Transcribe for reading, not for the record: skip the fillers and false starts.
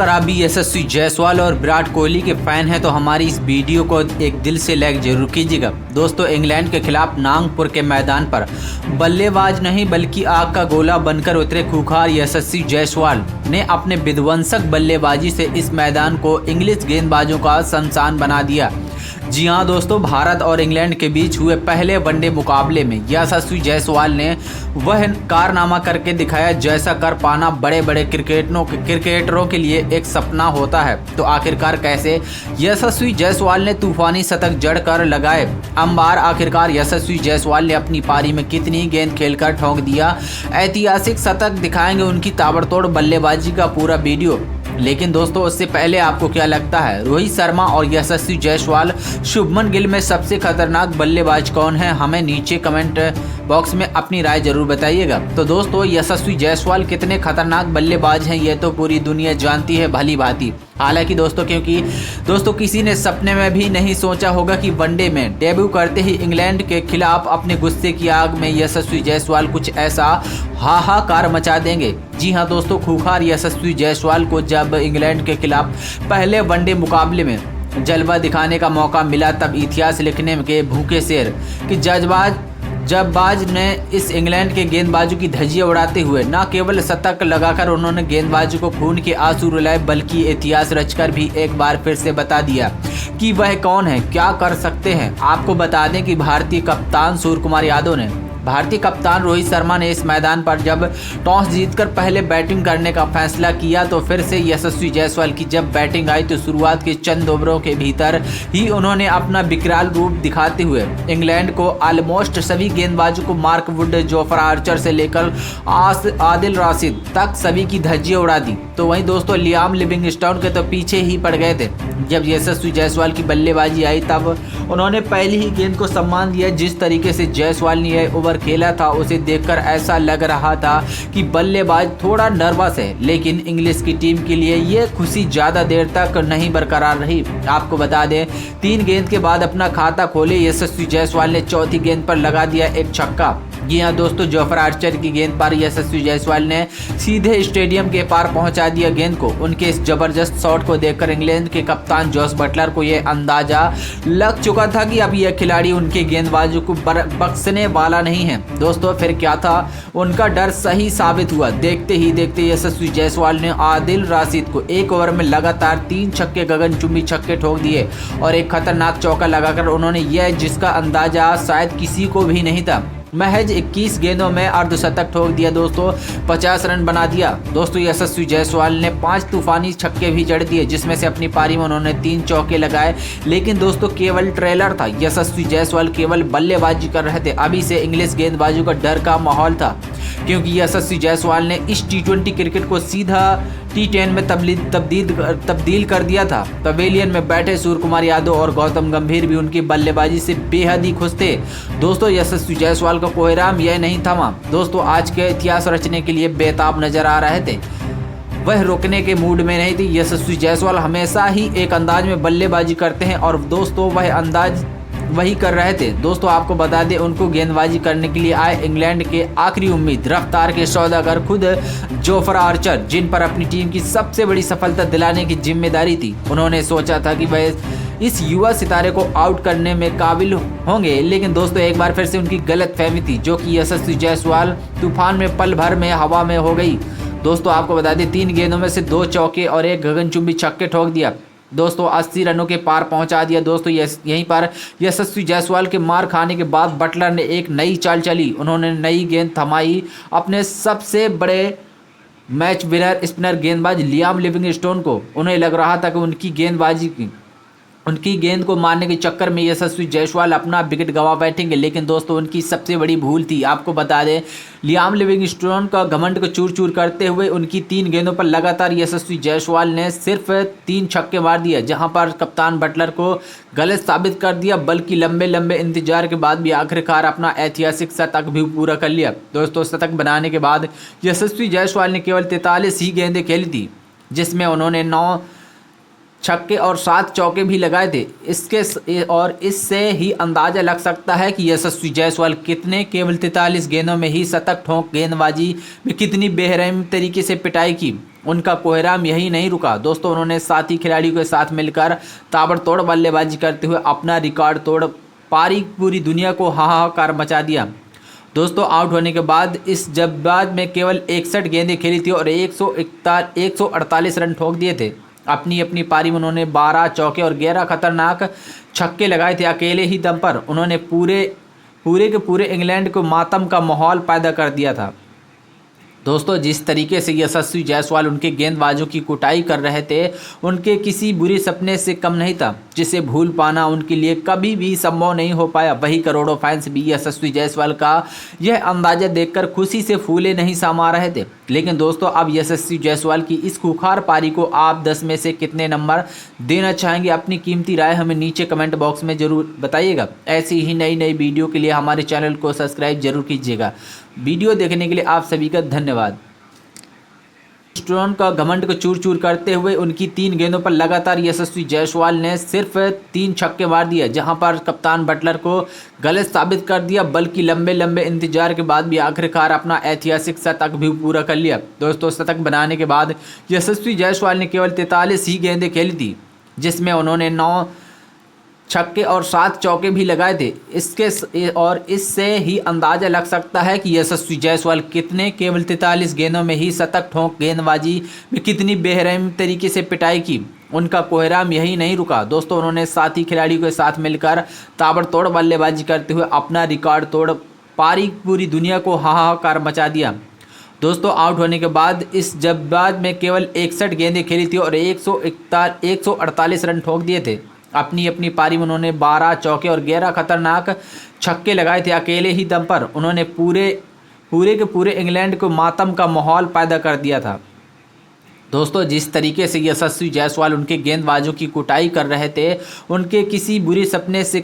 अगर आप भी यशस्वी जायसवाल और विराट कोहली के फैन हैं तो हमारी इस वीडियो को एक दिल से लाइक जरूर कीजिएगा। दोस्तों, इंग्लैंड के खिलाफ नागपुर के मैदान पर बल्लेबाज नहीं बल्कि आग का गोला बनकर उतरे खूंखार यशस्वी जायसवाल ने अपने विध्वंसक बल्लेबाजी से इस मैदान को इंग्लिश गेंदबाजों का शमशान बना दिया। जी हाँ दोस्तों, भारत और इंग्लैंड के बीच हुए पहले वनडे मुकाबले में यशस्वी जायसवाल ने वह कारनामा करके दिखाया जैसा कर पाना बड़े बड़े क्रिकेटरों के लिए एक सपना होता है। तो आखिरकार कैसे यशस्वी जायसवाल ने तूफानी शतक जड़कर लगाए अंबार। आखिरकार यशस्वी जायसवाल ने अपनी पारी में कितनी गेंद खेलकर ठोक दिया ऐतिहासिक शतक। दिखाएंगे उनकी ताबड़तोड़ बल्लेबाजी का पूरा वीडियो। लेकिन दोस्तों, उससे पहले आपको क्या लगता है, रोहित शर्मा और यशस्वी जायसवाल, शुभमन गिल में सबसे खतरनाक बल्लेबाज कौन है? हमें नीचे कमेंट बॉक्स में अपनी राय जरूर बताइएगा। तो दोस्तों, यशस्वी जायसवाल कितने खतरनाक बल्लेबाज हैं ये तो पूरी दुनिया जानती है भली भांति। हालांकि दोस्तों, क्योंकि दोस्तों किसी ने सपने में भी नहीं सोचा होगा कि वनडे में डेब्यू करते ही इंग्लैंड के खिलाफ अपने गुस्से की आग में यशस्वी जायसवाल कुछ ऐसा हाहाकार मचा देंगे। जी हाँ दोस्तों, खूंखार यशस्वी जायसवाल को जब इंग्लैंड के खिलाफ पहले वनडे मुकाबले में जलवा दिखाने का मौका मिला तब इतिहास लिखने के भूखे शेर कि जबबाज ने इस इंग्लैंड के गेंदबाजों की धज्जियां उड़ाते हुए न केवल शतक लगाकर उन्होंने गेंदबाजों को खून के आंसू रुलाए बल्कि इतिहास रचकर भी एक बार फिर से बता दिया कि वह कौन है, क्या कर सकते हैं। आपको बता दें कि भारतीय कप्तान रोहित शर्मा ने इस मैदान पर जब टॉस जीतकर पहले बैटिंग करने का फैसला किया तो फिर से यशस्वी जायसवाल की जब बैटिंग आई तो शुरुआत के चंद ओवरों के भीतर ही उन्होंने अपना विकराल रूप दिखाते हुए इंग्लैंड को ऑलमोस्ट सभी गेंदबाजों को मार्क वुड, जोफ्रा आर्चर से लेकर आदिल रशीद तक सभी की धज्जियां उड़ा दी। तो वहीं दोस्तों, लियाम लिविंगस्टोन के तो पीछे ही पड़ गए थे। जब यशस्वी जायसवाल की बल्लेबाजी आई तब उन्होंने पहली ही गेंद को सम्मान दिया। जिस तरीके से जायसवाल ने यह ओवर खेला था उसे देखकर ऐसा लग रहा था कि बल्लेबाज थोड़ा नर्वस है, लेकिन इंग्लिश की टीम के लिए यह खुशी ज्यादा देर तक नहीं बरकरार रही। आपको बता दें, 3 गेंद के बाद अपना खाता खोले यशस्वी जायसवाल ने चौथी गेंद पर लगा दिया एक छक्का। जी हाँ दोस्तों, जोफ्रा आर्चर की गेंद पर यशस्वी जायसवाल ने सीधे स्टेडियम के पार पहुंचा दिया गेंद को। उनके इस जबरदस्त शॉट को देखकर इंग्लैंड के कप्तान जॉस बटलर को यह अंदाजा लग चुका था कि अब यह खिलाड़ी उनके गेंदबाजों को बख्शने वाला नहीं है। दोस्तों, फिर क्या था, उनका डर सही साबित हुआ। देखते ही देखते यशस्वी जायसवाल ने आदिल रशीद को एक ओवर में लगातार 3 छक्के गगनचुंबी छक्के ठोक दिए और एक खतरनाक चौका लगाकर उन्होंने यह जिसका अंदाजा शायद किसी को भी नहीं था, महज 21 गेंदों में अर्धशतक ठोक दिया। दोस्तों, 50 रन बना दिया। दोस्तों, यशस्वी जायसवाल ने 5 तूफानी छक्के भी जड़ दिए जिसमें से अपनी पारी में उन्होंने 3 चौके लगाए। लेकिन दोस्तों, केवल ट्रेलर था। यशस्वी जायसवाल केवल बल्लेबाजी कर रहे थे। अभी से इंग्लिश गेंदबाजों का डर का माहौल था क्योंकि यशस्वी जायसवाल ने इस T20 क्रिकेट को सीधा T10 में तब्दील कर दिया था। पवेलियन में बैठे सूर्यकुमार यादव और गौतम गंभीर भी उनकी बल्लेबाजी से बेहद ही खुश थे। दोस्तों, यशस्वी जायसवाल का कोहराम यह नहीं थमा। दोस्तों, आज के इतिहास रचने के लिए बेताब नजर आ रहे थे, वह रोकने के मूड में नहीं थी। यशस्वी जायसवाल हमेशा ही एक अंदाज में बल्लेबाजी करते हैं और दोस्तों वह अंदाज वही कर रहे थे। दोस्तों, आपको बता दें, उनको गेंदबाजी करने के लिए आए इंग्लैंड के आखिरी उम्मीद, रफ्तार के सौदागर खुद जोफ्रा आर्चर, जिन पर अपनी टीम की सबसे बड़ी सफलता दिलाने की जिम्मेदारी थी। उन्होंने सोचा था कि वह इस युवा सितारे को आउट करने में काबिल होंगे, लेकिन दोस्तों एक बार फिर से उनकी गलत फहमी थी जो कि यशस्वी जायसवाल तूफान में पल भर में हवा में हो गई। दोस्तों, आपको बता दें, 3 गेंदों में से 2 चौके और एक गगनचुंबी छक्के ठोक दिया। दोस्तों, 80 रनों के पार पहुंचा दिया। दोस्तों, यहीं पर यशस्वी जायसवाल के मार खाने के बाद बटलर ने एक नई चाल चली। उन्होंने नई गेंद थमाई अपने सबसे बड़े मैच विनर स्पिनर गेंदबाज लियाम लिविंगस्टोन को। उन्हें लग रहा था कि उनकी गेंद को मारने के चक्कर में यशस्वी जायसवाल अपना विकेट गंवा बैठेंगे, लेकिन दोस्तों उनकी सबसे बड़ी भूल थी। आपको बता दें, लियाम लिविंगस्टोन का घमंड को चूर चूर करते हुए उनकी 3 गेंदों पर लगातार यशस्वी जायसवाल ने सिर्फ 3 छक्के मार दिया, जहां पर कप्तान बटलर को गलत साबित कर दिया। बल्कि लंबे लंबे इंतजार के बाद भी आखिरकार अपना ऐतिहासिक शतक भी पूरा कर लिया। दोस्तों, शतक बनाने के बाद यशस्वी जायसवाल ने केवल 43 ही गेंदें खेली थी, जिसमें उन्होंने 9 छक्के और 7 चौके भी लगाए थे। इससे ही अंदाजा लग सकता है कि यशस्वी जायसवाल कितने केवल 43 गेंदों में ही शतक ठोक गेंदबाजी में कितनी बेरहम तरीके से पिटाई की। उनका कोहराम यही नहीं रुका दोस्तों, उन्होंने साथी खिलाड़ियों के साथ मिलकर ताबड़तोड़ बल्लेबाजी करते हुए अपना रिकॉर्ड तोड़ पारी पूरी दुनिया को हाहाकार मचा दिया। दोस्तों आउट होने के बाद इस जब्बाज में केवल 61 गेंदें खेली थी और 148 रन ठोक दिए थे। अपनी अपनी पारी में उन्होंने 12 चौके और 11 खतरनाक छक्के लगाए थे। अकेले ही दम पर उन्होंने पूरे के पूरे इंग्लैंड को मातम का माहौल पैदा कर दिया था। दोस्तों जिस तरीके से यशस्वी जायसवाल उनके गेंदबाजों की कुटाई कर रहे थे, उनके किसी बुरे सपने से कम नहीं था, जिसे भूल पाना उनके लिए कभी भी संभव नहीं हो पाया। वही करोड़ों फैंस भी यशस्वी जायसवाल का यह अंदाजा देखकर खुशी से फूले नहीं समा रहे थे। लेकिन दोस्तों अब यशस्वी जायसवाल की इस खूंखार पारी को आप 10 में से कितने नंबर देना चाहेंगे? अपनी कीमती राय हमें नीचे कमेंट बॉक्स में ज़रूर बताइएगा। ऐसी ही नई नई वीडियो के लिए हमारे चैनल को सब्सक्राइब जरूर कीजिएगा। वीडियो देखने के लिए आप सभी का धन्यवाद। स्टोन का घमंड को चूर चूर करते हुए उनकी 3 गेंदों पर लगातार यशस्वी जायसवाल ने सिर्फ 3 छक्के मार दिए, जहां पर कप्तान बटलर को गलत साबित कर दिया, बल्कि लंबे लंबे इंतजार के बाद भी आखिरकार अपना ऐतिहासिक शतक भी पूरा कर लिया। दोस्तों शतक बनाने के बाद यशस्वी जायसवाल ने केवल 43 ही गेंदें खेली थी, जिसमें उन्होंने 9 छक्के और 7 चौके भी लगाए थे। इससे ही अंदाजा लग सकता है कि यशस्वी जायसवाल कितने केवल 43 गेंदों में ही शतक ठोक गेंदबाजी में कितनी बेरहम तरीके से पिटाई की। उनका कोहराम यही नहीं रुका दोस्तों, उन्होंने साथी खिलाड़ियों के साथ मिलकर ताबड़तोड़ बल्लेबाजी करते हुए अपना रिकॉर्ड तोड़ पारी पूरी दुनिया को हाहाकार मचा दिया। दोस्तों आउट होने के बाद इस जब्बाज में केवल 61 गेंदें खेली थी और 148 रन ठोक दिए थे। अपनी अपनी पारी में उन्होंने 12 चौके और 11 खतरनाक छक्के लगाए थे। अकेले ही दम पर उन्होंने पूरे के पूरे इंग्लैंड को मातम का माहौल पैदा कर दिया था। दोस्तों जिस तरीके से यशस्वी जायसवाल उनके गेंदबाजों की कुटाई कर रहे थे, उनके किसी बुरे सपने से